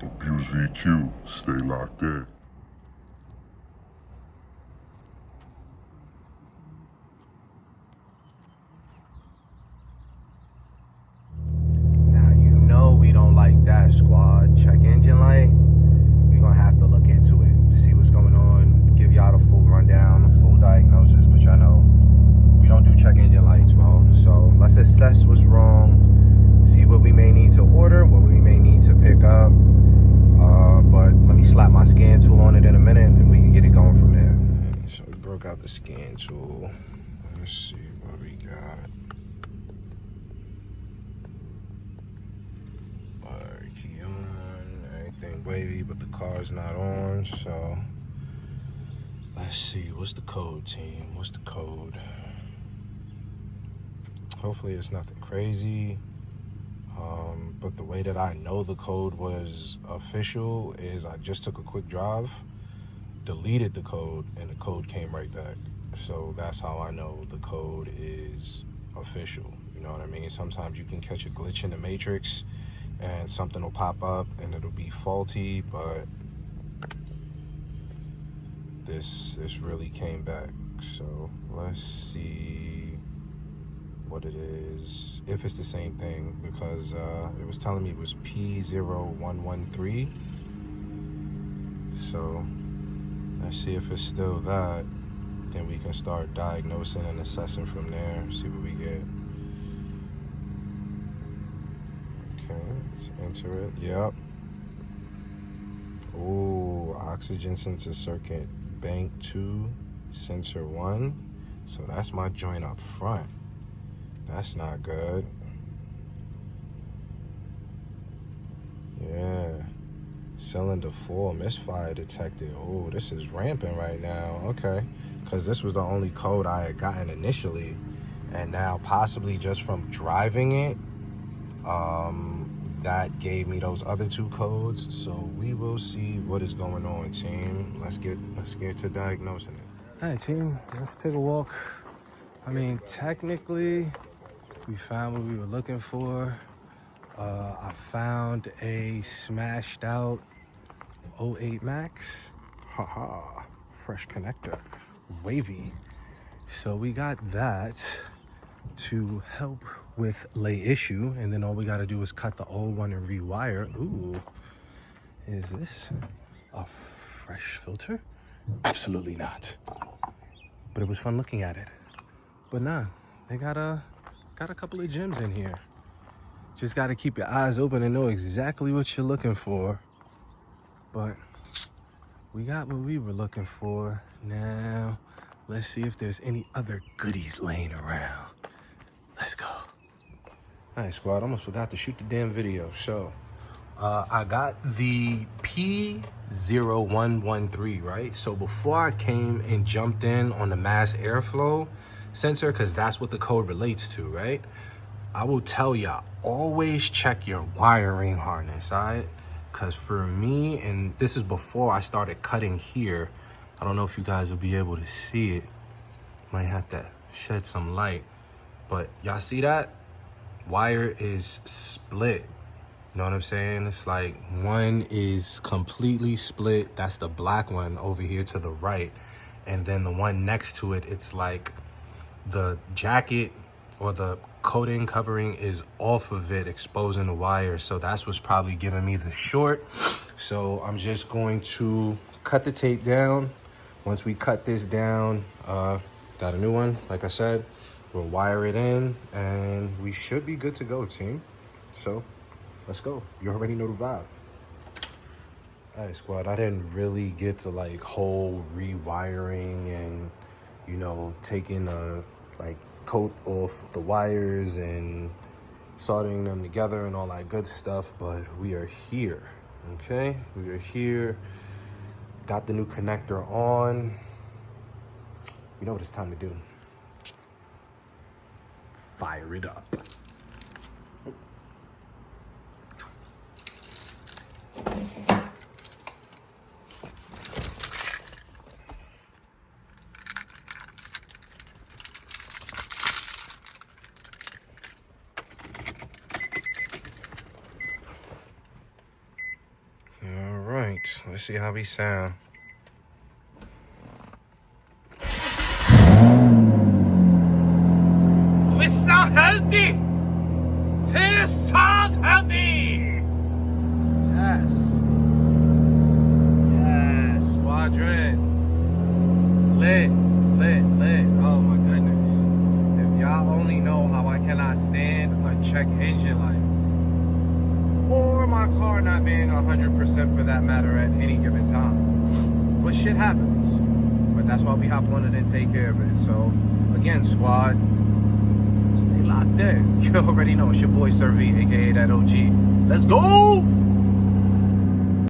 Abuse VQ, stay locked in. Now you know we don't like that, squad. Check engine light. We're gonna have to look into it, see what's going on, give y'all the full rundown, the full diagnosis, but y'all know we don't do check engine lights, bro. So let's assess what's wrong, see what we may need to order, what we may need to pick up. But let me slap my scan tool on it in a minute and we can get it going from there. So we broke out the scan tool. Let's see what we got. Key on, everything wavy, but the car's not on, so let's see, what's the code, team? What's the code? Hopefully it's nothing crazy. But the way that I know the code was official is I just took a quick drive, deleted the code, and the code came right back. So that's how I know the code is official. You know what I mean? Sometimes you can catch a glitch in the matrix and something will pop up and it'll be faulty, but this really came back. So let's see what it is, if it's the same thing, because it was telling me it was P0113. So let's see if it's still that, then we can start diagnosing and assessing from there, see what we get. Okay, let's enter it. Yep. Ooh, oxygen sensor circuit bank 2, sensor 1. So that's my joint up front. That's not good. Yeah. Cylinder 4 misfire detected. Oh, this is ramping right now. Okay. Because this was the only code I had gotten initially. And now possibly just from driving it, that gave me those other 2 codes. So we will see what is going on, team. Let's get to diagnosing it. All right, team, let's take a walk. I mean, technically, we found what we were looking for. I found a smashed out 08 Max. Haha, fresh connector, wavy. So we got that to help with lay issue, and then all we got to do is cut the old one and rewire. Ooh, is this a fresh filter? Absolutely not. But it was fun looking at it. But nah, they got a couple of gems in here. Just got to keep your eyes open and know exactly what you're looking for. But we got what we were looking for. Now let's see if there's any other goodies laying around. Let's go. All right, squad, almost forgot to shoot the damn video. So I got the P0113, right? So before I came and jumped in on the mass airflow sensor, because that's what the code relates to, right? I will tell y'all, always check your wiring harness, all right? Because for me, and this is before I started cutting here, I don't know if you guys will be able to see it. Might have to shed some light. But y'all see that? Wire is split. You know what I'm saying? It's like one is completely split. That's the black one over here to the right. And then the one next to it, it's like the jacket or the coating covering is off of it, exposing the wire. So that's what's probably giving me the short. So I'm just going to cut the tape down. Once we cut this down, got a new one, like I said. We'll wire it in and we should be good to go, team. So let's go. You already know the vibe. All right, squad, I didn't really get to like whole rewiring and, you know, taking a like coat off the wires and soldering them together and all that good stuff, but we are here, okay? We are here. Got the new connector on. You know what it's time to do. Fire it up. right, let's see how we sound. We sound healthy. It sounds healthy. Yes. Yes, Squadron. Lit. Oh my goodness. If y'all only know how I cannot stand a check engine light. Or my car not being 100% for that matter at any given time. But shit happens. But that's why we hop on it and take care of it. So, again, squad, stay locked in. You already know, it's your boy Sir V, aka that OG. Let's go!